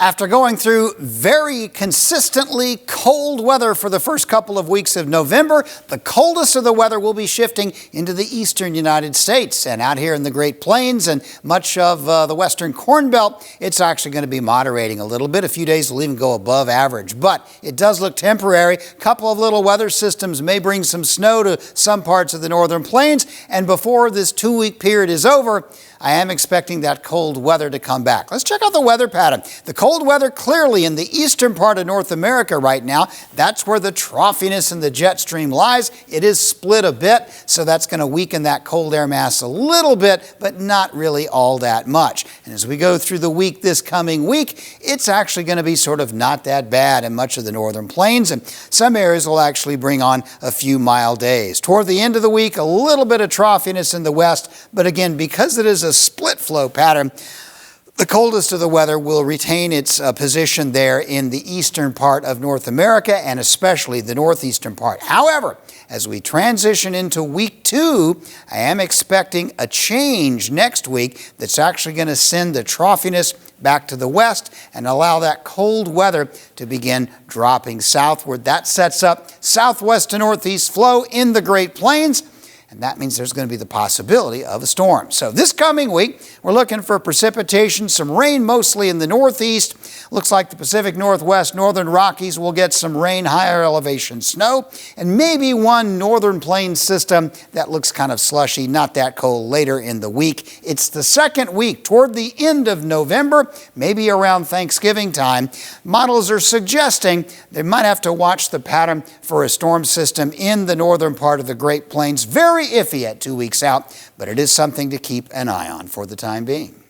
After going through very consistently cold weather for the first couple of weeks of November, the coldest of the weather will be shifting into the eastern United States. And out here in the Great Plains and much of the western Corn Belt, it's actually going to be moderating a little bit. A few days will even go above average, but it does look temporary. A couple of little weather systems may bring some snow to some parts of the northern plains, and before this 2-week period is over, I am expecting that cold weather to come back. Let's check out the weather pattern. The cold weather clearly in the eastern part of North America right now. That's where the troughiness in the jet stream lies. It is split a bit, so that's going to weaken that cold air mass a little bit, but not really all that much. And as we go through the week this coming week, it's actually going to be sort of not that bad in much of the northern plains, and some areas will actually bring on a few mild days. Toward the end of the week, a little bit of troughiness in the west, but again, because it is a split flow pattern, the coldest of the weather will retain its position there in the eastern part of North America and especially the northeastern part. However, as we transition into week 2, I am expecting a change next week that's actually going to send the troughiness back to the west and allow that cold weather to begin dropping southward. That sets up southwest to northeast flow in the Great Plains, and that means there's going to be the possibility of a storm. So this coming week, we're looking for precipitation, some rain mostly in the northeast. Looks like the Pacific Northwest, northern Rockies will get some rain, higher elevation snow, and maybe one northern plains system that looks kind of slushy, not that cold later in the week. It's the second week toward the end of November, maybe around Thanksgiving time. Models are suggesting they might have to watch the pattern for a storm system in the northern part of the Great Plains. Very iffy at 2 weeks out, but it is something to keep an eye on for the time being.